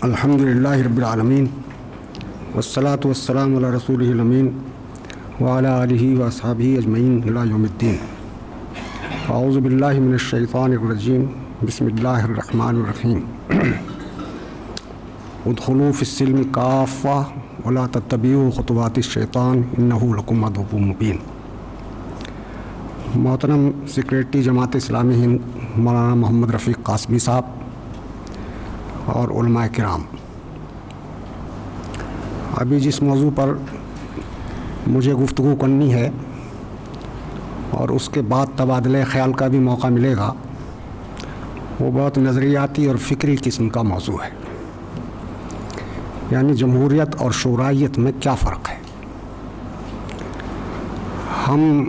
الحمدللہ رب العالمین والصلاة والسلام علی رسولہ الامین وعلی آلہ واصحابہ اجمعین الی یوم الدین۔ اعوذ باللہ من الشیطان الرجیم، بسم اللہ الرحمن الرحیم۔ ادخلوا فی السلم کافہ ولا تتبعوا خطوات الشیطان انہ لکم عدو مبین۔ محترم سیکریٹری جماعت اسلامی ہند مولانا محمد رفیق قاسمی صاحب اور علماء کرام، ابھی جس موضوع پر مجھے گفتگو کرنی ہے اور اس کے بعد تبادلہ خیال کا بھی موقع ملے گا، وہ بہت نظریاتی اور فکری قسم کا موضوع ہے، یعنی جمہوریت اور شورائیت میں کیا فرق ہے۔ ہم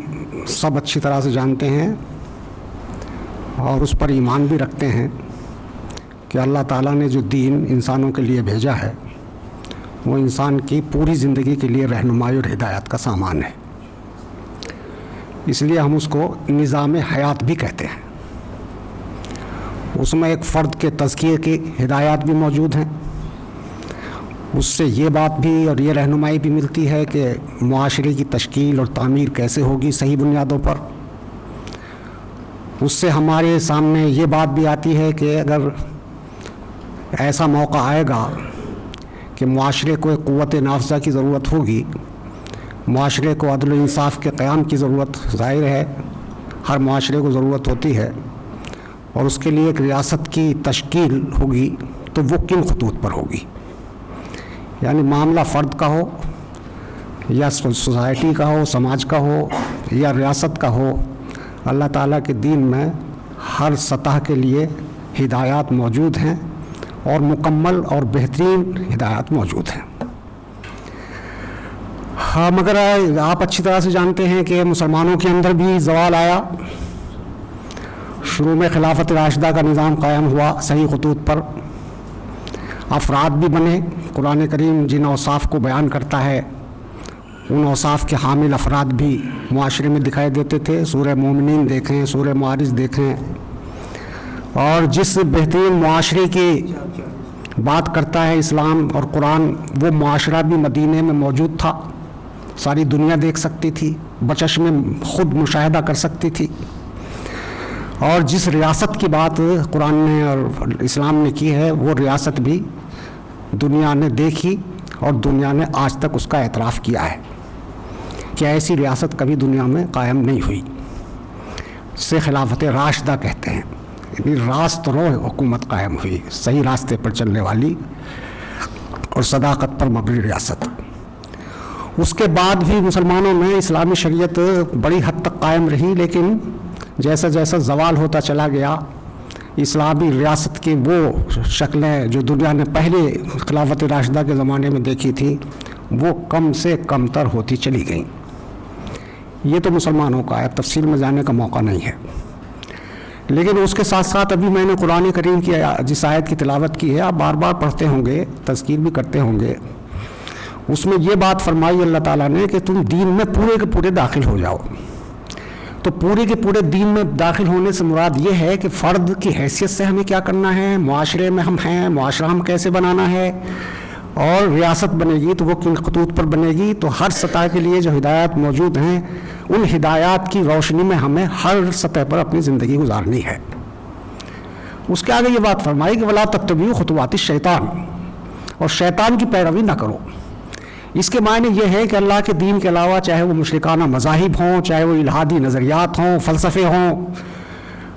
سب اچھی طرح سے جانتے ہیں اور اس پر ایمان بھی رکھتے ہیں کہ اللہ تعالیٰ نے جو دین انسانوں کے لیے بھیجا ہے وہ انسان کی پوری زندگی کے لیے رہنمائی اور ہدایت کا سامان ہے، اس لیے ہم اس کو نظام حیات بھی کہتے ہیں۔ اس میں ایک فرد کے تزکیے کی ہدایات بھی موجود ہیں، اس سے یہ بات بھی اور یہ رہنمائی بھی ملتی ہے کہ معاشرے کی تشکیل اور تعمیر کیسے ہوگی صحیح بنیادوں پر۔ اس سے ہمارے سامنے یہ بات بھی آتی ہے کہ اگر ایسا موقع آئے گا کہ معاشرے کو ایک قوت نافذہ کی ضرورت ہوگی، معاشرے کو عدل و انصاف کے قیام کی ضرورت ظاہر ہے، ہر معاشرے کو ضرورت ہوتی ہے، اور اس کے لیے ایک ریاست کی تشکیل ہوگی تو وہ کن خطوط پر ہوگی، یعنی معاملہ فرد کا ہو یا سوسائٹی کا ہو، سماج کا ہو یا ریاست کا ہو، اللہ تعالیٰ کے دین میں ہر سطح کے لیے ہدایات موجود ہیں اور مکمل اور بہترین ہدایات موجود ہیں۔ ہاں، مگر آپ اچھی طرح سے جانتے ہیں کہ مسلمانوں کے اندر بھی زوال آیا، شروع میں خلافت راشدہ کا نظام قائم ہوا صحیح خطوط پر، افراد بھی بنے، قرآن کریم جن اوصاف کو بیان کرتا ہے ان اوصاف کے حامل افراد بھی معاشرے میں دکھائی دیتے تھے۔ سورہ مومنین دیکھیں، سورہ معارج دیکھیں، اور جس بہترین معاشرے کی بات کرتا ہے اسلام اور قرآن، وہ معاشرہ بھی مدینے میں موجود تھا، ساری دنیا دیکھ سکتی تھی، بچش میں خود مشاہدہ کر سکتی تھی۔ اور جس ریاست کی بات قرآن نے اور اسلام نے کی ہے وہ ریاست بھی دنیا نے دیکھی اور دنیا نے آج تک اس کا اعتراف کیا ہے کہ ایسی ریاست کبھی دنیا میں قائم نہیں ہوئی، اسے خلافت راشدہ کہتے ہیں، یعنی راست رو حکومت قائم ہوئی، صحیح راستے پر چلنے والی اور صداقت پر مبنی ریاست۔ اس کے بعد بھی مسلمانوں میں اسلامی شریعت بڑی حد تک قائم رہی، لیکن جیسا جیسا زوال ہوتا چلا گیا، اسلامی ریاست کی وہ شکلیں جو دنیا نے پہلے خلافت راشدہ کے زمانے میں دیکھی تھی وہ کم سے کم تر ہوتی چلی گئیں۔ یہ تو مسلمانوں کا ہے، تفصیل میں جانے کا موقع نہیں ہے، لیکن اس کے ساتھ ساتھ ابھی میں نے قرآن کریم کی جس آیت کی تلاوت کی ہے، آپ بار بار پڑھتے ہوں گے، تذکیر بھی کرتے ہوں گے، اس میں یہ بات فرمائی اللہ تعالیٰ نے کہ تم دین میں پورے کے پورے داخل ہو جاؤ۔ تو پورے کے پورے دین میں داخل ہونے سے مراد یہ ہے کہ فرد کی حیثیت سے ہمیں کیا کرنا ہے، معاشرے میں ہم ہیں، معاشرہ ہم کیسے بنانا ہے، اور ریاست بنے گی تو وہ کن خطوط پر بنے گی، تو ہر سطح کے لیے جو ہدایات موجود ہیں ان ہدایات کی روشنی میں ہمیں ہر سطح پر اپنی زندگی گزارنی ہے۔ اس کے آگے یہ بات فرمائی کہ ولا تتبعوا خطوات الشیطان، اور شیطان کی پیروی نہ کرو۔ اس کے معنی یہ ہے کہ اللہ کے دین کے علاوہ چاہے وہ مشرکانہ مذاہب ہوں، چاہے وہ الہادی نظریات ہوں، فلسفے ہوں،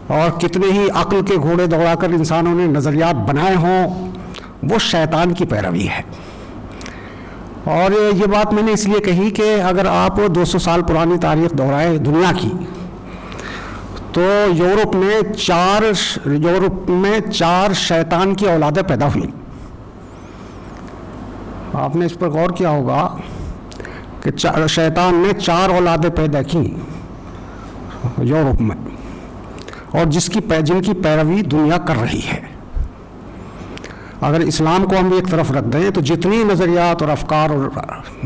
اور کتنے ہی عقل کے گھوڑے دوڑا کر انسانوں نے نظریات بنائے ہوں، وہ شیطان کی پیروی ہے۔ اور یہ بات میں نے اس لیے کہی کہ اگر آپ 200 سال پرانی تاریخ دہرائیں دنیا کی، تو یورپ میں چار شیطان کی اولادیں پیدا ہوئیں۔ آپ نے اس پر غور کیا ہوگا کہ شیطان نے 4 اولادیں پیدا کی یورپ میں، اور جن کی پیروی دنیا کر رہی ہے۔ اگر اسلام کو ہم ایک طرف رکھ دیں تو جتنی نظریات اور افکار اور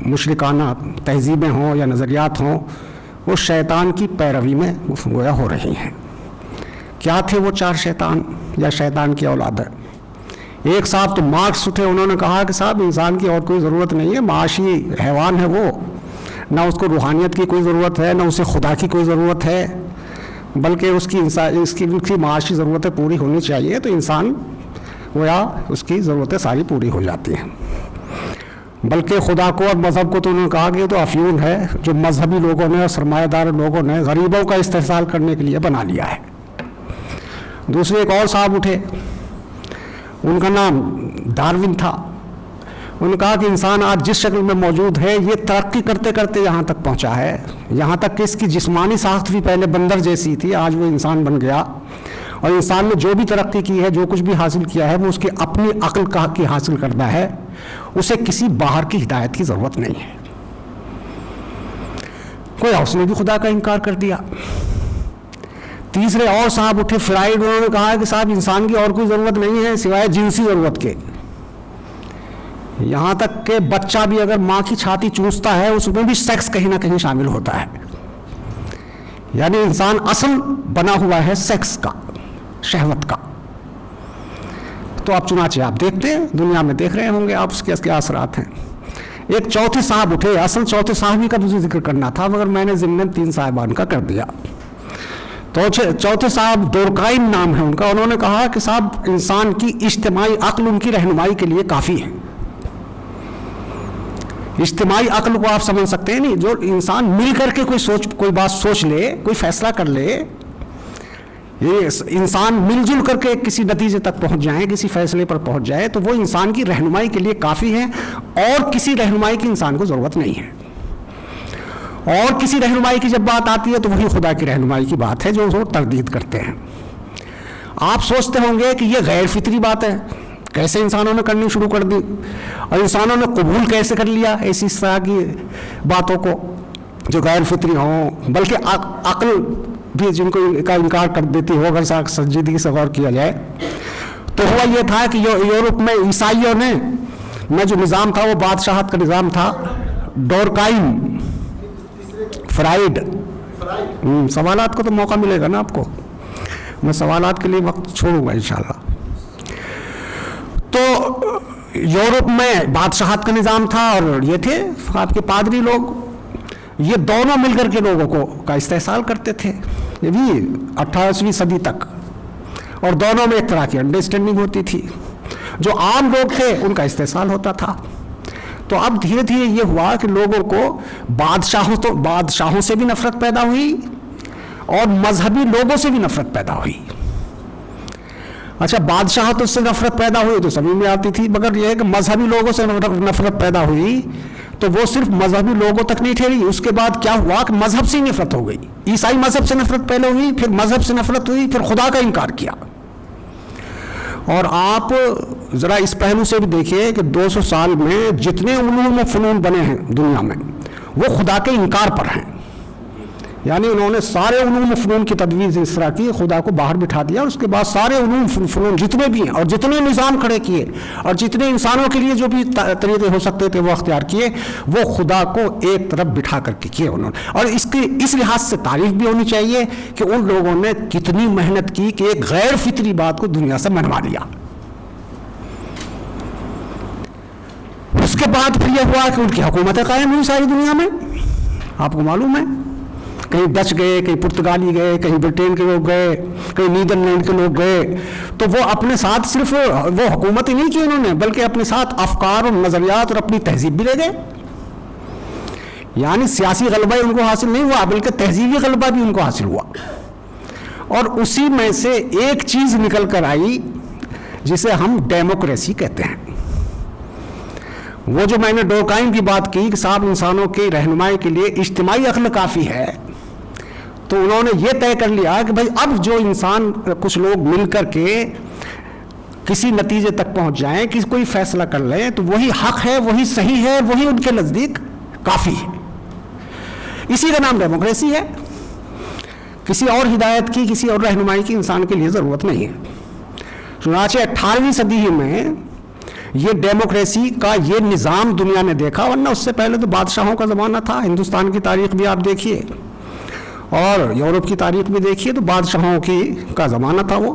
مشرکانہ تہذیبیں ہوں یا نظریات ہوں وہ شیطان کی پیروی میں گویا ہو رہی ہیں۔ کیا تھے وہ 4 شیطان یا شیطان کی اولاد؟ ایک صاحب تو مارکس اٹھے, انہوں نے کہا کہ صاحب انسان کی اور کوئی ضرورت نہیں ہے, معاشی حیوان ہے وہ, نہ اس کو روحانیت کی کوئی ضرورت ہے, نہ اسے خدا کی کوئی ضرورت ہے, بلکہ اس کی معاشی ضرورتیں پوری ہونی چاہیے تو انسان گویا اس کی ضرورتیں ساری پوری ہو جاتی ہیں. بلکہ خدا کو اور مذہب کو تو انہوں نے کہا کہ یہ تو افیون ہے جو مذہبی لوگوں نے اور سرمایہ دار لوگوں نے غریبوں کا استحصال کرنے کے لیے بنا لیا ہے. دوسرے ایک اور صاحب اٹھے, ان کا نام ڈارون تھا. انہوں نے کہا کہ انسان آج جس شکل میں موجود ہے یہ ترقی کرتے کرتے یہاں تک پہنچا ہے, یہاں تک کہ اس کی جسمانی ساخت بھی پہلے بندر جیسی تھی, آج وہ انسان بن گیا, اور انسان نے جو بھی ترقی کی ہے, جو کچھ بھی حاصل کیا ہے, وہ اس کی اپنی عقل کی حاصل کرنا ہے, اسے کسی باہر کی ہدایت کی ضرورت نہیں ہے. کوئی اس نے بھی خدا کا انکار کر دیا. تیسرے اور صاحب اٹھے فرائڈ, انہوں نے کہا کہ صاحب انسان کی اور کوئی ضرورت نہیں ہے سوائے جنسی ضرورت کے, یہاں تک کہ بچہ بھی اگر ماں کی چھاتی چوستا ہے اس میں بھی سیکس کہیں نہ کہیں شامل ہوتا ہے. یعنی انسان اصل بنا ہوا ہے سیکس کا, شہوت کا. تو آپ چنانچہ آپ دیکھتے ہیں, دنیا میں دیکھ رہے ہوں گے آپ اس کے کیا اثرات ہیں. ایک چوتھے صاحب اٹھے, اصل چوتھے صاحب ہی کا مجھے ذکر کرنا تھا مگر میں نے ضمن 3 صاحبان کا کر دیا. تو چوتھے صاحب دورکائم نام ہے ان کا, انہوں نے کہا کہ صاحب انسان کی اجتماعی عقل ان کی رہنمائی کے لیے کافی ہے. اجتماعی عقل کو آپ سمجھ سکتے ہیں نہیں, جو انسان مل کر کے کوئی بات سوچ لے, کوئی فیصلہ کر لے, یہ انسان مل جل کر کے کسی نتیجے تک پہنچ جائیں, کسی فیصلے پر پہنچ جائے, تو وہ انسان کی رہنمائی کے لیے کافی ہے, اور کسی رہنمائی کی انسان کو ضرورت نہیں ہے. اور کسی رہنمائی کی جب بات آتی ہے تو وہی خدا کی رہنمائی کی بات ہے جو وہ تردید کرتے ہیں. آپ سوچتے ہوں گے کہ یہ غیر فطری بات ہے, کیسے انسانوں نے کرنی شروع کر دی, اور انسانوں نے قبول کیسے کر لیا ایسی اس طرح کی باتوں کو جو غیر فطری ہوں, بلکہ عقل بھی جن کو کا انکار کر دیتی ہو اگر سنجیدگی سے غور کیا جائے. تو ہوا یہ تھا کہ یورپ میں عیسائیوں نے میں جو نظام تھا وہ بادشاہت کا نظام تھا, ڈورکائم, فرائڈ. سوالات کو تو موقع ملے گا نا آپ کو, میں سوالات کے لیے وقت چھوڑوں گا انشاءاللہ. تو یورپ میں بادشاہت کا نظام تھا, اور یہ تھے آپ کے پادری لوگ, یہ دونوں مل کر کے لوگوں کو کا استحصال کرتے تھے, یہ بھی 18ویں صدی تک, اور دونوں میں ایک طرح کی انڈرسٹینڈنگ ہوتی تھی. جو عام لوگ تھے ان کا استحصال ہوتا تھا. تو اب دھیرے دھیرے یہ ہوا کہ لوگوں کو بادشاہوں سے بھی نفرت پیدا ہوئی اور مذہبی لوگوں سے بھی نفرت پیدا ہوئی. اچھا, بادشاہتوں سے نفرت پیدا ہوئی تو سمجھ میں آتی تھی, مگر یہ ہے کہ مذہبی لوگوں سے نفرت پیدا ہوئی تو وہ صرف مذہبی لوگوں تک نہیں ٹھہری. اس کے بعد کیا ہوا کہ مذہب سے ہی نفرت ہو گئی. عیسائی مذہب سے نفرت پہلے ہوئی, پھر مذہب سے نفرت ہوئی, پھر خدا کا انکار کیا. اور آپ ذرا اس پہلو سے بھی دیکھیے کہ 200 سال میں جتنے علوم و فنون بنے ہیں دنیا میں وہ خدا کے انکار پر ہیں. یعنی انہوں نے سارے علوم و فنون کی تدویز اس طرح کی, خدا کو باہر بٹھا دیا, اور اس کے بعد سارے علوم فنون جتنے بھی ہیں اور جتنے نظام کھڑے کیے اور جتنے انسانوں کے لیے جو بھی طریقے ہو سکتے تھے وہ اختیار کیے, وہ خدا کو ایک طرف بٹھا کر کے کیے انہوں نے. اور اس لحاظ سے تعریف بھی ہونی چاہیے کہ ان لوگوں نے کتنی محنت کی کہ ایک غیر فطری بات کو دنیا سے منوا لیا. اس کے بعد پھر یہ ہوا کہ ان کی حکومتیں قائم ہوئی ساری دنیا میں. آپ کو معلوم ہے, کہیں ڈچ گئے, کہیں پرتگالی گئے, کہیں برٹین کے لوگ گئے, کہیں نیدرلینڈ کے لوگ گئے, تو وہ اپنے ساتھ صرف وہ حکومت ہی نہیں کی انہوں نے, بلکہ اپنے ساتھ افکار اور نظریات اور اپنی تہذیب بھی لے گئے. یعنی سیاسی غلبہ ان کو حاصل نہیں ہوا بلکہ تہذیبی غلبہ بھی ان کو حاصل ہوا. اور اسی میں سے ایک چیز نکل کر آئی جسے ہم ڈیموکریسی کہتے ہیں. وہ جو میں نے ڈورکائم کی بات کی کہ صاحب انسانوں کی رہنمائی کے لیے اجتماعی عقل کافی ہے, تو انہوں نے یہ طے کر لیا کہ بھائی اب جو انسان کچھ لوگ مل کر کے کسی نتیجے تک پہنچ جائیں, کہ کوئی فیصلہ کر لیں, تو وہی حق ہے, وہی صحیح ہے, وہی ان کے نزدیک کافی ہے. اسی کا نام ڈیموکریسی ہے. کسی اور ہدایت کی, کسی اور رہنمائی کی انسان کے لیے ضرورت نہیں ہے. چنانچہ 18ویں صدی میں یہ ڈیموکریسی کا یہ نظام دنیا نے دیکھا, ورنہ اس سے پہلے تو بادشاہوں کا زمانہ تھا. ہندوستان کی تاریخ بھی آپ دیکھیے اور یورپ کی تاریخ بھی دیکھیے تو بادشاہوں کا زمانہ تھا وہ.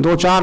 2-4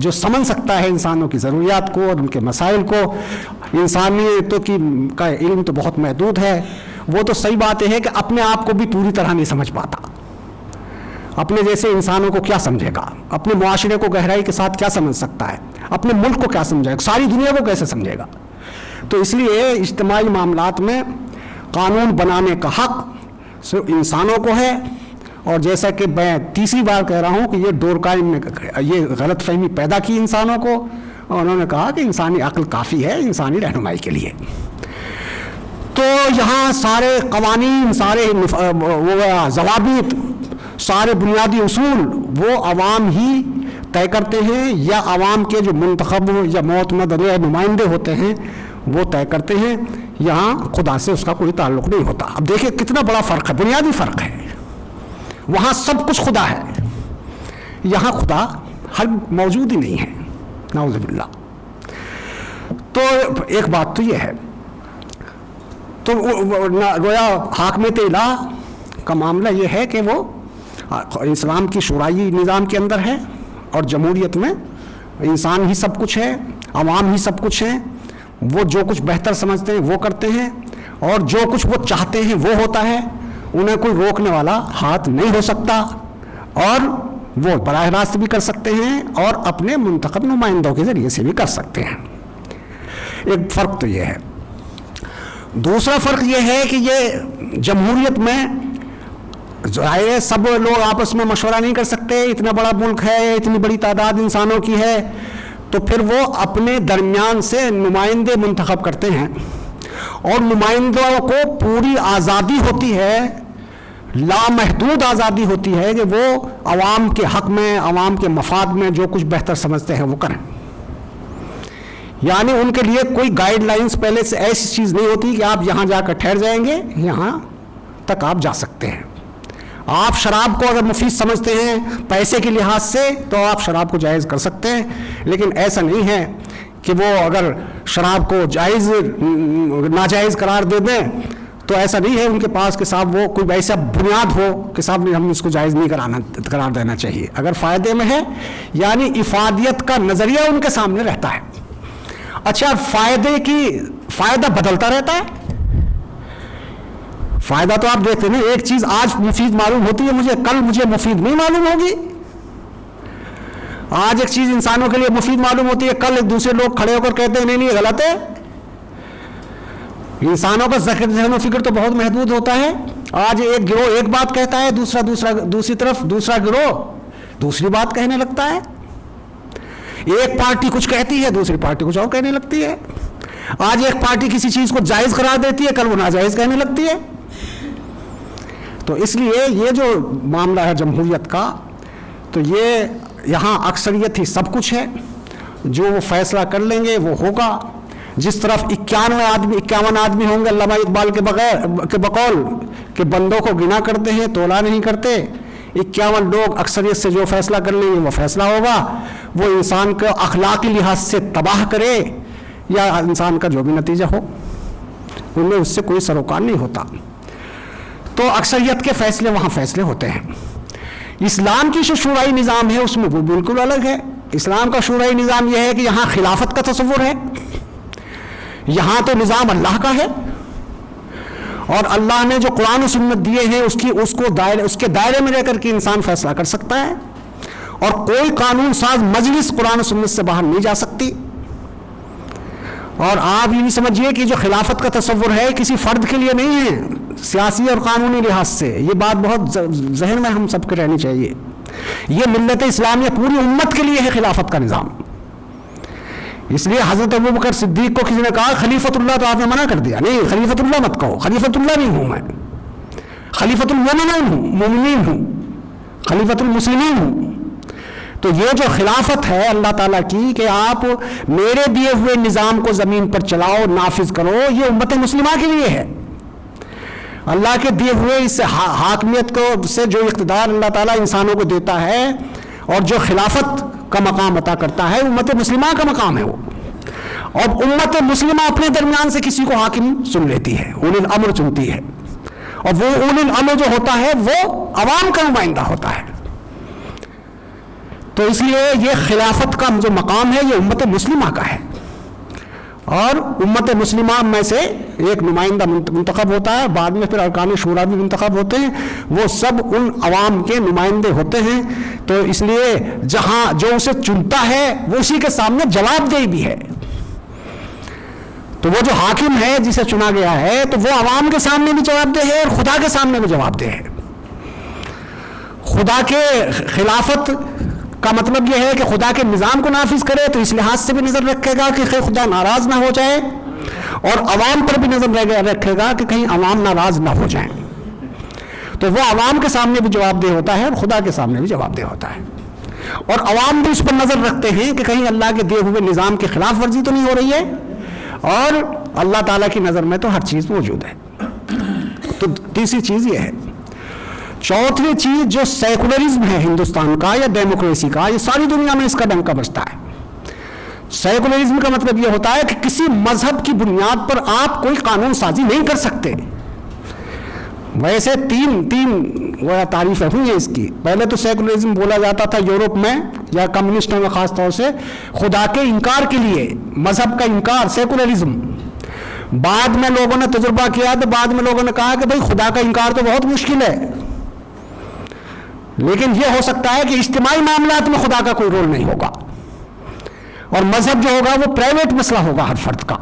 جو سمجھ سکتا ہے انسانوں کی ضروریات کو اور ان کے مسائل کو. انسانیتوں کا علم تو بہت محدود ہے. وہ تو صحیح بات ہے کہ اپنے آپ کو بھی پوری طرح نہیں سمجھ پاتا. اپنے جیسے انسانوں کو کیا سمجھے گا؟ اپنے معاشرے کو گہرائی کے ساتھ کیا سمجھ سکتا ہے؟ اپنے ملک کو کیا سمجھے گا؟ ساری دنیا کو کیسے سمجھے گا؟ تو اس لیے اجتماعی معاملات میں قانون بنانے کا حق صرف انسانوں کو ہے. اور جیسا کہ میں تیسری بار کہہ رہا ہوں کہ یہ ڈورکہائم نے یہ غلط فہمی پیدا کی انسانوں کو، اور انہوں نے کہا کہ انسانی عقل کافی ہے انسانی رہنمائی کے لیے. تو یہاں سارے قوانین، سارے ضوابط، سارے بنیادی اصول وہ عوام ہی طے کرتے ہیں، یا عوام کے جو منتخب یا معتمد نمائندے ہوتے ہیں وہ طے کرتے ہیں. یہاں خدا سے اس کا کوئی تعلق نہیں ہوتا. اب دیکھیں کتنا بڑا فرق ہے، بنیادی فرق ہے. وہاں سب کچھ خدا ہے، یہاں خدا ہر موجود ہی نہیں ہے، نعوذ باللہ. تو ایک بات تو یہ ہے. تو گویا حاکمیت الہ کا معاملہ یہ ہے کہ وہ اسلام کی شورائی نظام کے اندر ہے، اور جمہوریت میں انسان ہی سب کچھ ہے، عوام ہی سب کچھ ہے. وہ جو کچھ بہتر سمجھتے ہیں وہ کرتے ہیں، اور جو کچھ وہ چاہتے ہیں وہ ہوتا ہے. انہیں کوئی روکنے والا ہاتھ نہیں ہو سکتا، اور وہ براہ راست بھی کر سکتے ہیں اور اپنے منتخب نمائندوں کے ذریعے سے بھی کر سکتے ہیں. ایک فرق تو یہ ہے. دوسرا فرق یہ ہے کہ یہ جمہوریت میں ظاہر ہے سب لوگ آپس میں مشورہ نہیں کر سکتے. اتنا بڑا ملک ہے، اتنی بڑی تعداد انسانوں کی ہے، تو پھر وہ اپنے درمیان سے نمائندے منتخب کرتے ہیں، اور نمائندوں کو پوری آزادی ہوتی ہے، لامحدود آزادی ہوتی ہے کہ وہ عوام کے حق میں، عوام کے مفاد میں جو کچھ بہتر سمجھتے ہیں وہ کریں. یعنی ان کے لیے کوئی گائیڈ لائنز پہلے سے ایسی چیز نہیں ہوتی کہ آپ یہاں جا کر ٹھہر جائیں گے، یہاں تک آپ جا سکتے ہیں. آپ شراب کو اگر مفید سمجھتے ہیں پیسے کے لحاظ سے تو آپ شراب کو جائز کر سکتے ہیں، لیکن ایسا نہیں ہے کہ وہ اگر شراب کو ناجائز قرار دے دیں تو ایسا نہیں ہے ان کے پاس کہ صاحب وہ کوئی ایسا بنیاد ہو کہ صاحب ہم اس کو جائز نہیں قرار دینا چاہیے. اگر فائدے میں ہے یعنی افادیت کا نظریہ ان کے سامنے رہتا ہے. اچھا، فائدہ بدلتا رہتا ہے. فائدہ تو آپ دیکھتے ہیں، ایک چیز آج مفید معلوم ہوتی ہے مجھے، کل مجھے مفید نہیں معلوم ہوگی. آج ایک چیز انسانوں کے لیے مفید معلوم ہوتی ہے، کل ایک دوسرے لوگ کھڑے ہو کر کہتے ہیں نہیں غلط ہے. انسانوں کا ذہن و فکر تو بہت محدود ہوتا ہے. آج ایک گروہ ایک بات کہتا ہے، دوسری طرف دوسرا گروہ دوسری بات کہنے لگتا ہے. ایک پارٹی کچھ کہتی ہے، دوسری پارٹی کچھ اور کہنے لگتی ہے. آج ایک پارٹی کسی چیز کو جائز قرار دیتی ہے، کل وہ ناجائز کہنے لگتی ہے. تو اس لیے یہ جو معاملہ ہے جمہوریت کا، تو یہ یہاں اکثریت ہی سب کچھ ہے. جو وہ فیصلہ کر لیں گے وہ ہوگا. جس طرف 51 آدمی ہوں گے علامہ اقبال کے بقول کہ بندوں کو گنا کرتے ہیں تولا نہیں کرتے، 51 لوگ اکثریت سے جو فیصلہ کر لیں گے وہ فیصلہ ہوگا. وہ انسان کو اخلاقی لحاظ سے تباہ کرے یا انسان کا جو بھی نتیجہ ہو، ان میں اس سے کوئی سروکار نہیں ہوتا. تو اکثریت کے فیصلے وہاں فیصلے ہوتے ہیں. اسلام کی جو شورائی نظام ہے اس میں وہ بالکل الگ ہے. اسلام کا شورائی نظام یہ ہے کہ یہاں خلافت کا تصور ہے. یہاں تو نظام اللہ کا ہے، اور اللہ نے جو قرآن و سنت دیے ہیں اس کے دائرے میں رہ کر کے انسان فیصلہ کر سکتا ہے، اور کوئی قانون ساز مجلس قرآن و سنت سے باہر نہیں جا سکتی. اور آپ یہ بھی سمجھیے کہ جو خلافت کا تصور ہے کسی فرد کے لیے نہیں ہے، سیاسی اور قانونی لحاظ سے. یہ بات بہت ذہن میں ہم سب کے رہنی چاہیے. یہ ملت اسلامیہ پوری امت کے لیے ہے خلافت کا نظام. اس لیے حضرت ابوبکر صدیق کو کسی نے کہا خلیفۃ اللہ، تو آپ نے منع کر دیا، نہیں خلیفۃ اللہ مت کہو، خلیفۃ اللہ نہیں ہوں میں، خلیفۃ المومنین ہوں، خلیفۃ المسلمین ہوں. تو یہ جو خلافت ہے اللہ تعالیٰ کی کہ آپ میرے دیے ہوئے نظام کو زمین پر چلاؤ، نافذ کرو، یہ امت مسلمہ کے لیے ہے. اللہ کے دیے ہوئے اس حاکمیت کو سے جو اقتدار اللہ تعالیٰ انسانوں کو دیتا ہے اور جو خلافت کا مقام عطا کرتا ہے، امت مسلمہ کا مقام ہے وہ. اور امت مسلمہ اپنے درمیان سے کسی کو حاکم چن لیتی ہے، اولی الامر چنتی ہے، اور وہ اولی الامر جو ہوتا ہے وہ عوام کا نمائندہ ہوتا ہے. تو اس لیے یہ خلافت کا جو مقام ہے یہ امت مسلمہ کا ہے، اور امت مسلمہ میں سے ایک نمائندہ منتخب ہوتا ہے، بعد میں پھر ارکان شورا بھی منتخب ہوتے ہیں، وہ سب ان عوام کے نمائندے ہوتے ہیں۔ تو اس لیے جہاں جو اسے چنتا ہے وہ اسی کے سامنے جواب دہ بھی ہے۔ تو وہ جو حاکم ہے جسے چنا گیا ہے تو وہ عوام کے سامنے بھی جواب دہ ہے اور خدا کے سامنے بھی جواب دہ ہے۔ خدا کے خلافت کا مطلب یہ ہے کہ خدا کے نظام کو نافذ کرے، تو اس لحاظ سے بھی نظر رکھے گا کہ خدا ناراض نہ ہو جائے، اور عوام پر بھی نظر رکھے گا کہ کہیں عوام ناراض نہ ہو جائیں۔ تو وہ عوام کے سامنے بھی جواب دہ ہوتا ہے اور خدا کے سامنے بھی جواب دہ ہوتا ہے، اور عوام بھی اس پر نظر رکھتے ہیں کہ کہیں اللہ کے دیے ہوئے نظام کی خلاف ورزی تو نہیں ہو رہی ہے، اور اللہ تعالیٰ کی نظر میں تو ہر چیز موجود ہے۔ تو تیسری چیز یہ ہے۔ چوتھی چیز جو سیکولرزم ہے ہندوستان کا یا ڈیموکریسی کا، یہ ساری دنیا میں اس کا ڈنکا بجتا ہے۔ سیکولرزم کا مطلب یہ ہوتا ہے کہ کسی مذہب کی بنیاد پر آپ کوئی قانون سازی نہیں کر سکتے۔ ویسے تین تعریفیں ہوئی ہیں اس کی۔ پہلے تو سیکولرزم بولا جاتا تھا یورپ میں یا کمیونسٹوں میں خاص طور سے خدا کے انکار کے لیے، مذہب کا انکار، سیکولرزم۔ بعد میں لوگوں نے تجربہ کیا تو بعد میں لوگوں نے کہا کہ بھائی خدا کا انکار تو بہت مشکل ہے، لیکن یہ ہو سکتا ہے کہ اجتماعی معاملات میں خدا کا کوئی رول نہیں ہوگا، اور مذہب جو ہوگا وہ پرائیویٹ مسئلہ ہوگا ہر فرد کا۔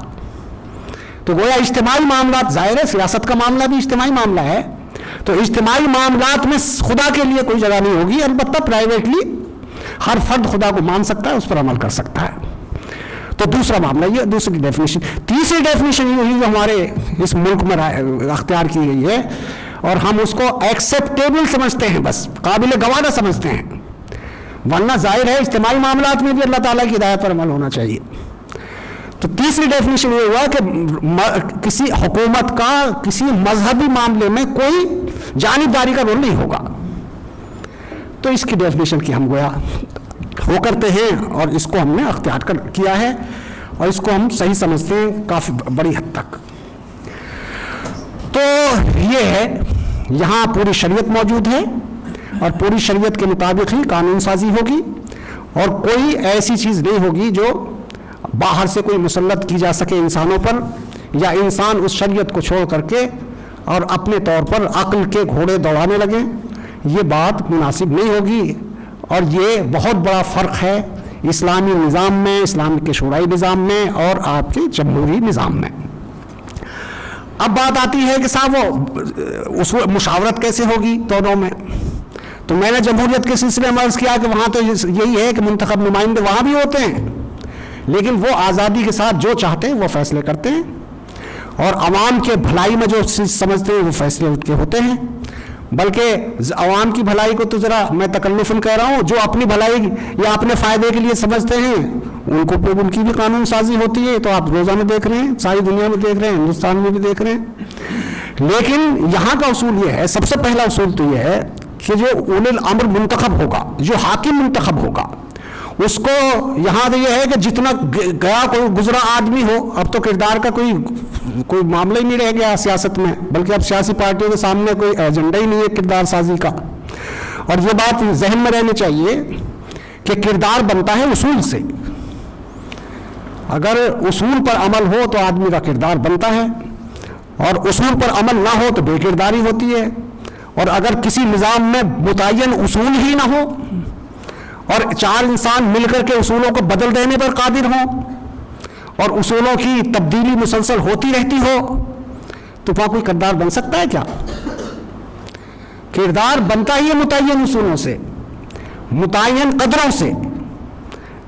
تو گویا اجتماعی معاملات، ظاہر ہے سیاست کا معاملہ بھی اجتماعی معاملہ ہے، تو اجتماعی معاملات میں خدا کے لیے کوئی جگہ نہیں ہوگی، البتہ پرائیویٹلی ہر فرد خدا کو مان سکتا ہے، اس پر عمل کر سکتا ہے۔ تو دوسرا معاملہ یہ، دوسری ڈیفینیشن۔ تیسری ڈیفینیشن یہ ہوئی جو ہمارے اس ملک میں اختیار کی گئی ہے، اور ہم اس کو ایکسیپٹیبل سمجھتے ہیں، بس قابل گوارا سمجھتے ہیں، ورنہ ظاہر ہے اجتماعی معاملات میں بھی اللہ تعالیٰ کی ہدایت پر عمل ہونا چاہیے۔ تو تیسری ڈیفینیشن یہ ہوا کہ کسی حکومت کا کسی مذہبی معاملے میں کوئی جانبداری کا رول نہیں ہوگا۔ تو اس کی ڈیفینیشن کی ہم گویا وہ کرتے ہیں، اور اس کو ہم نے اختیار کیا ہے، اور اس کو ہم صحیح سمجھتے ہیں کافی بڑی حد تک۔ تو یہ ہے، یہاں پوری شریعت موجود ہے، اور پوری شریعت کے مطابق ہی قانون سازی ہوگی، اور کوئی ایسی چیز نہیں ہوگی جو باہر سے کوئی مسلط کی جا سکے انسانوں پر، یا انسان اس شریعت کو چھوڑ کر کے اور اپنے طور پر عقل کے گھوڑے دوڑانے لگیں۔ یہ بات مناسب نہیں ہوگی، اور یہ بہت بڑا فرق ہے اسلامی نظام میں، اسلام کے شورائی نظام میں اور آپ کے جمہوری نظام میں۔ اب بات آتی ہے کہ صاحب وہ مشاورت کیسے ہوگی دونوں میں؟ تو میں نے جمہوریت کے سلسلے میں عرض کیا کہ وہاں تو یہی ہے کہ منتخب نمائندے وہاں بھی ہوتے ہیں، لیکن وہ آزادی کے ساتھ جو چاہتے ہیں وہ فیصلے کرتے ہیں، اور عوام کے بھلائی میں جو سمجھتے ہیں وہ فیصلے ان کے ہوتے ہیں۔ بلکہ عوام کی بھلائی کو تو ذرا میں تکلفاً کہہ رہا ہوں، جو اپنی بھلائی یا اپنے فائدے کے لیے سمجھتے ہیں ان کو ان کی بھی قانون سازی ہوتی ہے۔ تو آپ روزانہ دیکھ رہے ہیں، ساری دنیا میں دیکھ رہے ہیں، ہندوستان میں بھی دیکھ رہے ہیں۔ لیکن یہاں کا اصول یہ ہے، سب سے پہلا اصول تو یہ ہے کہ جو اولی الامر منتخب ہوگا، جو حاکم منتخب ہوگا، اس کو یہاں تو یہ ہے کہ جتنا گیا کوئی گزرا آدمی ہو، اب تو کردار کا کوئی معاملہ ہی نہیں رہ گیا سیاست میں، بلکہ اب سیاسی پارٹیوں کے سامنے کوئی ایجنڈا ہی نہیں ہے کردار سازی کا۔ اور یہ بات ذہن میں رہنی چاہیے کہ کردار بنتا ہے اصول سے، اگر اصول پر عمل ہو تو آدمی کا کردار بنتا ہے، اور اصول پر عمل نہ ہو تو بے کرداری ہوتی ہے۔ اور اگر کسی نظام میں متعین اصول ہی نہ ہو، اور چار انسان مل کر کے اصولوں کو بدل دینے پر قادر ہوں، اور اصولوں کی تبدیلی مسلسل ہوتی رہتی ہو، تو وہاں کوئی کردار بن سکتا ہے کیا؟ کردار بنتا ہی ہے متعین اصولوں سے، متعین قدروں سے۔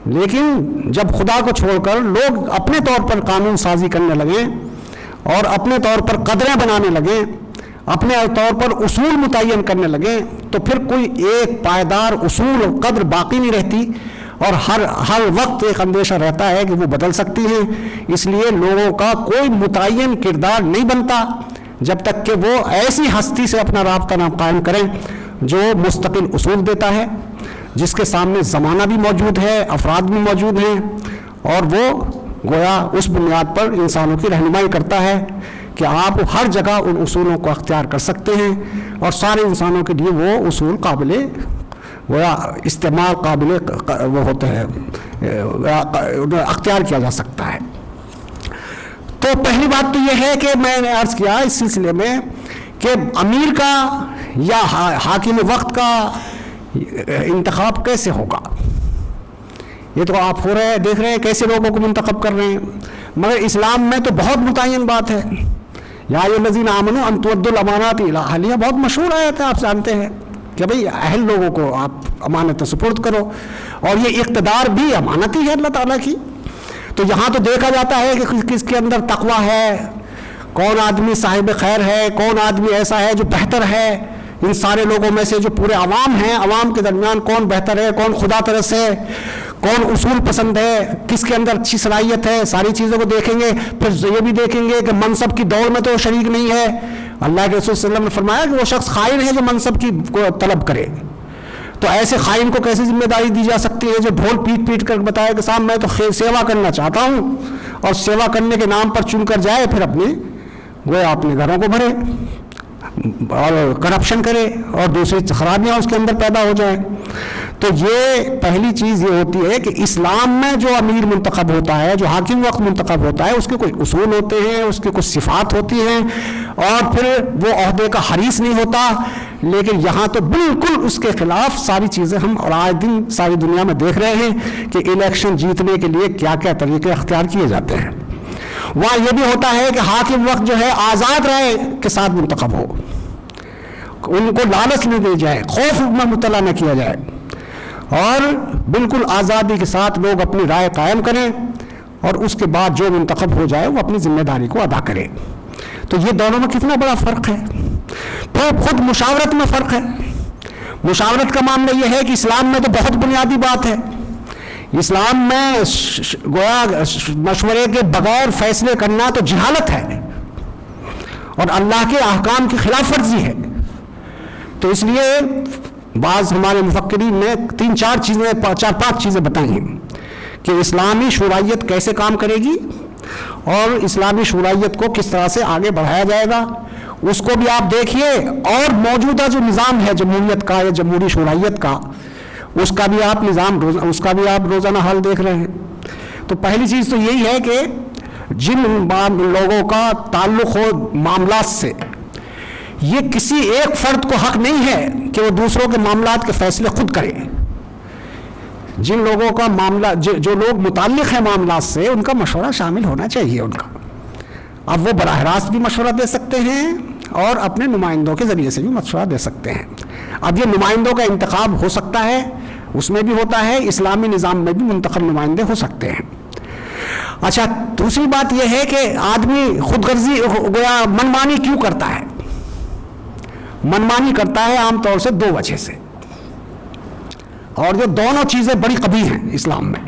لیکن جب خدا کو چھوڑ کر لوگ اپنے طور پر قانون سازی کرنے لگیں، اور اپنے طور پر قدریں بنانے لگیں، اپنے طور پر اصول متعین کرنے لگیں، تو پھر کوئی ایک پائیدار اصول اور قدر باقی نہیں رہتی، اور ہر وقت ایک اندیشہ رہتا ہے کہ وہ بدل سکتی ہیں۔ اس لیے لوگوں کا کوئی متعین کردار نہیں بنتا جب تک کہ وہ ایسی ہستی سے اپنا رابطہ نہ قائم کریں جو مستقل اصول دیتا ہے، جس کے سامنے زمانہ بھی موجود ہے، افراد بھی موجود ہیں، اور وہ گویا اس بنیاد پر انسانوں کی رہنمائی کرتا ہے کہ آپ ہر جگہ ان اصولوں کو اختیار کر سکتے ہیں، اور سارے انسانوں کے لیے وہ اصول قابل گویا استعمال قابل وہ ہوتے ہیں، اختیار کیا جا سکتا ہے۔ تو پہلی بات تو یہ ہے کہ میں نے عرض کیا اس سلسلے میں کہ امیر کا یا حاکم وقت کا انتخاب کیسے ہوگا۔ یہ تو آپ ہو رہے ہیں، دیکھ رہے ہیں کیسے لوگوں کو منتخب کر رہے ہیں، مگر اسلام میں تو بہت متعین بات ہے۔ یا الذین آمنوا ان تؤدوا الامانات الی اہلہا، بہت مشہور آیت ہے، آپ جانتے ہیں کہ بھئی اہل لوگوں کو آپ امانت سپرد کرو، اور یہ اقتدار بھی امانت ہی ہے اللہ تعالیٰ کی۔ تو یہاں تو دیکھا جاتا ہے کہ کس کے اندر تقویٰ ہے، کون آدمی صاحب خیر ہے، کون آدمی ایسا ہے جو بہتر ہے ان سارے لوگوں میں سے، جو پورے عوام ہیں، عوام کے درمیان کون بہتر ہے، کون خدا ترس ہے، کون اصول پسند ہے، کس کے اندر اچھی صلاحیت ہے، ساری چیزوں کو دیکھیں گے۔ پھر یہ بھی دیکھیں گے کہ منصب کی دوڑ میں تو شریک نہیں ہے۔ اللہ کے رسول صلی اللہ علیہ وسلم نے فرمایا کہ وہ شخص خائن ہے جو منصب کی طلب کرے۔ تو ایسے خائن کو کیسے ذمہ داری دی جا سکتی ہے جو ڈھول پیٹ پیٹ کر بتائے کہ صاحب میں تو سیوا کرنا چاہتا ہوں، اور سیوا کرنے کے نام پر چن کر جائے، پھر اپنے گھروں کو بھرے اور کرپشن کرے اور دوسری خرابیاں اس کے اندر پیدا ہو جائیں۔ تو یہ پہلی چیز یہ ہوتی ہے کہ اسلام میں جو امیر منتخب ہوتا ہے، جو حاکم وقت منتخب ہوتا ہے، اس کے کچھ اصول ہوتے ہیں، اس کے کچھ صفات ہوتی ہیں، اور پھر وہ عہدے کا حریص نہیں ہوتا۔ لیکن یہاں تو بالکل اس کے خلاف ساری چیزیں ہم اور آئے دن ساری دنیا میں دیکھ رہے ہیں کہ الیکشن جیتنے کے لیے کیا کیا طریقے اختیار کیے جاتے ہیں۔ وہاں یہ بھی ہوتا ہے کہ حاکم وقت جو ہے آزاد رائے کے ساتھ منتخب ہو، ان کو لالچ نہ دی جائے، خوف میں مبتلا نہ کیا جائے، اور بالکل آزادی کے ساتھ لوگ اپنی رائے قائم کریں، اور اس کے بعد جو منتخب ہو جائے وہ اپنی ذمہ داری کو ادا کرے۔ تو یہ دونوں میں کتنا بڑا فرق ہے۔ پھر خود مشاورت میں فرق ہے۔ مشاورت کا معاملہ یہ ہے کہ اسلام میں تو بہت بنیادی بات ہے۔ اسلام میں گویا مشورے کے بغیر فیصلے کرنا تو جہالت ہے اور اللہ کے احکام کی خلاف ورزی ہے۔ تو اس لیے بعض ہمارے مفکرین نے چار پانچ چیزیں بتائی ہیں کہ اسلامی شورائیت کیسے کام کرے گی، اور اسلامی شورائیت کو کس طرح سے آگے بڑھایا جائے گا، اس کو بھی آپ دیکھیے۔ اور موجودہ جو نظام ہے جمہوریت کا یا جمہوری شورائیت کا، اس کا بھی آپ روزانہ حال دیکھ رہے ہیں۔ تو پہلی چیز تو یہی ہے کہ جن لوگوں کا تعلق ہو معاملات سے، یہ کسی ایک فرد کو حق نہیں ہے کہ وہ دوسروں کے معاملات کے فیصلے خود کرے۔ جن لوگوں کا معاملہ جو لوگ متعلق ہیں معاملات سے، ان کا مشورہ شامل ہونا چاہیے ان کا۔ اب وہ براہ راست بھی مشورہ دے سکتے ہیں اور اپنے نمائندوں کے ذریعے سے بھی مشورہ دے سکتے ہیں۔ اب یہ نمائندوں کا انتخاب ہو سکتا ہے، اس میں بھی ہوتا ہے، اسلامی نظام میں بھی منتخب نمائندے ہو سکتے ہیں۔ اچھا، دوسری بات یہ ہے کہ آدمی خود غرضی گویا منمانی کیوں کرتا ہے؟ منمانی کرتا ہے عام طور سے دو وجہ سے، اور جو دونوں چیزیں بڑی قبیح ہیں اسلام میں۔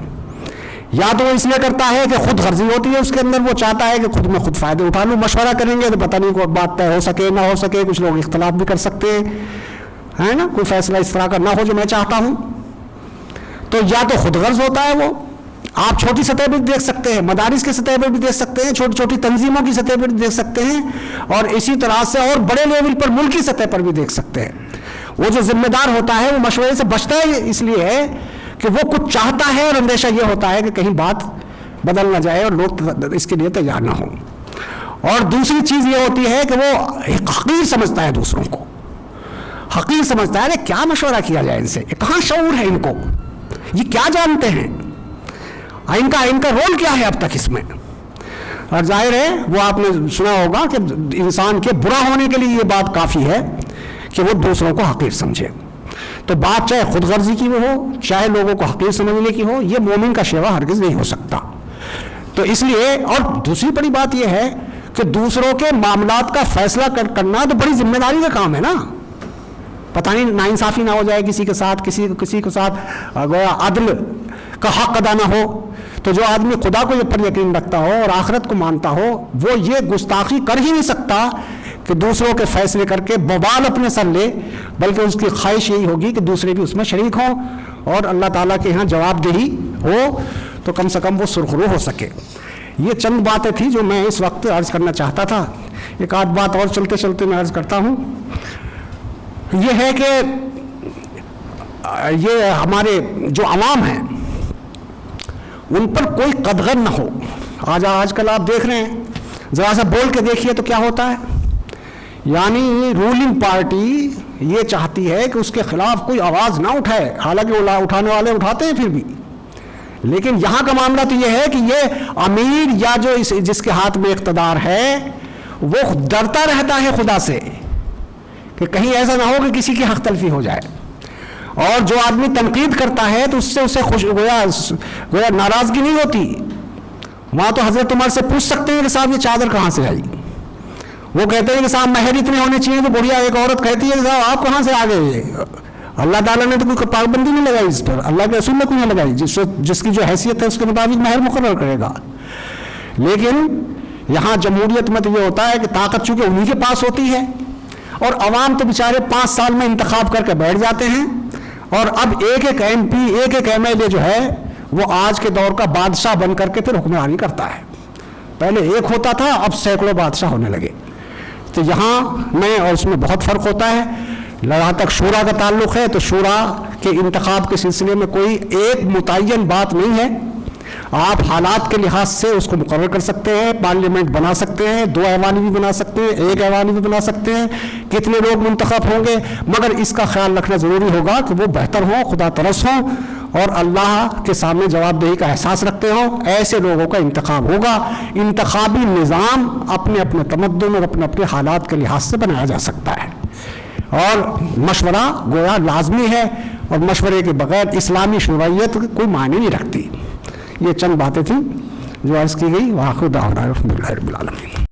یا تو وہ اس لیے کرتا ہے کہ خود غرضی ہوتی ہے اس کے اندر، وہ چاہتا ہے کہ خود میں خود فائدے اٹھا لوں، مشورہ کریں گے تو پتہ نہیں کوئی بات طے ہو سکے نہ ہو سکے، کچھ لوگ اختلاف بھی کر سکتے ہیں، ہے نا، کوئی فیصلہ اس طرح کا نہ ہو جو میں چاہتا ہوں۔ تو یا تو خود غرض ہوتا ہے وہ، آپ چھوٹی سطح پہ بھی دیکھ سکتے ہیں، مدارس کی سطح پہ بھی دیکھ سکتے ہیں، چھوٹی چھوٹی تنظیموں کی سطح پہ بھی دیکھ سکتے ہیں، اور اسی طرح سے اور بڑے لیول پر ملکی سطح پر بھی دیکھ سکتے ہیں۔ وہ جو ذمہ دار ہوتا ہے وہ مشورے سے بچتا ہے اس لیے ہے کہ وہ کچھ چاہتا ہے، اور اندیشہ یہ ہوتا ہے کہ کہیں بات بدل نہ جائے اور لوگ اس کے لیے تیار نہ ہوں۔ اور دوسری چیز یہ ہوتی ہے کہ وہ حقیر سمجھتا ہے دوسروں کو، حقیر سمجھتا ہے کیا مشورہ کیا جائے ان سے، کہاں شعور ہے ان کو، یہ کیا جانتے ہیں، ان کا رول کیا ہے اب تک اس میں۔ اور ظاہر ہے وہ آپ نے سنا ہوگا کہ انسان کے برا ہونے کے لیے یہ بات کافی ہے کہ وہ دوسروں کو حقیر سمجھے۔ تو بات چاہے خود غرضی کی ہو، چاہے لوگوں کو حقیر سمجھنے کی ہو، یہ مومن کا شیوا ہرگز نہیں ہو سکتا۔ تو اس لیے، اور دوسری بڑی بات یہ ہے کہ دوسروں کے معاملات کا فیصلہ کرنا تو بڑی ذمہ داری کا کام ہے نا۔ پتہ نہیں ناانصافی نہ ہو جائے کسی کے ساتھ، کسی کے ساتھ گویا عدل کا حق ادا نہ ہو۔ تو جو آدمی خدا کو پر یقین رکھتا ہو اور آخرت کو مانتا ہو، وہ یہ گستاخی کر ہی نہیں سکتا کہ دوسروں کے فیصلے کر کے بوال اپنے سر لے، بلکہ اس کی خواہش یہی ہوگی کہ دوسرے بھی اس میں شریک ہوں اور اللہ تعالیٰ کے یہاں جواب دہی ہو، تو کم سے کم وہ سرخرو ہو سکے۔ یہ چند باتیں تھیں جو میں اس وقت عرض کرنا چاہتا تھا۔ ایک آدھ بات اور چلتے چلتے میں عرض کرتا ہوں، یہ ہے کہ یہ ہمارے جو عوام ہیں ان پر کوئی قدغن نہ ہو. آج کل آپ دیکھ رہے ہیں, ذرا سا بول کے دیکھیے تو کیا ہوتا ہے. یعنی رولنگ پارٹی یہ چاہتی ہے کہ اس کے خلاف کوئی آواز نہ اٹھائے, حالانکہ وہ اٹھانے والے اٹھاتے ہیں پھر بھی. لیکن یہاں کا معاملہ تو یہ ہے کہ یہ امیر یا جو جس کے ہاتھ میں اقتدار ہے وہ ڈرتا رہتا ہے خدا سے کہ کہیں ایسا نہ ہو کہ کسی کی حق تلفی ہو جائے. اور جو آدمی تنقید کرتا ہے تو اس سے اسے گویا ناراضگی نہیں ہوتی. وہاں تو حضرت عمر سے پوچھ سکتے ہیں کہ صاحب یہ چادر کہاں سے آئی. وہ کہتے ہیں کہ صاحب مہر اتنے ہونے چاہیے, تو بڑھیا ایک عورت کہتی ہے کہ صاحب آپ کہاں سے آ گئے. اللہ تعالیٰ نے تو کوئی پابندی نہیں لگائی اس پر, اللہ کے رسول نے کوئی نہیں لگائی. جس کی جو حیثیت ہے اس کے مطابق مہر مقرر کرے گا. لیکن یہاں جمہوریت میں تو یہ ہوتا ہے کہ طاقت چونکہ انہی کے پاس ہوتی ہے, اور عوام تو بیچارے 5 سال میں انتخاب کر کے بیٹھ جاتے ہیں. اور اب ایک ایک ایم پی, ایک ایک ایم ایل اے جو ہے وہ آج کے دور کا بادشاہ بن کر کے پھر حکمرانی کرتا ہے. پہلے ایک ہوتا تھا, اب سینکڑوں بادشاہ ہونے لگے. تو یہاں میں اور اس میں بہت فرق ہوتا ہے. جہاں تک شورا کا تعلق ہے تو شورا کے انتخاب کے سلسلے میں کوئی ایک متعین بات نہیں ہے. آپ حالات کے لحاظ سے اس کو مقرر کر سکتے ہیں, پارلیمنٹ بنا سکتے ہیں, 2 ایوانی بھی بنا سکتے ہیں, 1 ایوانی بھی بنا سکتے ہیں, کتنے لوگ منتخب ہوں گے, مگر اس کا خیال رکھنا ضروری ہوگا کہ وہ بہتر ہوں, خدا ترس ہوں اور اللہ کے سامنے جواب دہی کا احساس رکھتے ہوں. ایسے لوگوں کا انتخاب ہوگا. انتخابی نظام اپنے اپنے تمدن اور اپنے اپنے حالات کے لحاظ سے بنایا جا سکتا ہے, اور مشورہ گویا لازمی ہے, اور مشورے کے بغیر اسلامی شرعیت کوئی معنی نہیں رکھتی. یہ چند باتیں تھیں جو عرض کی گئی. وآخر دعوانا الحمدللہ رب العالمین.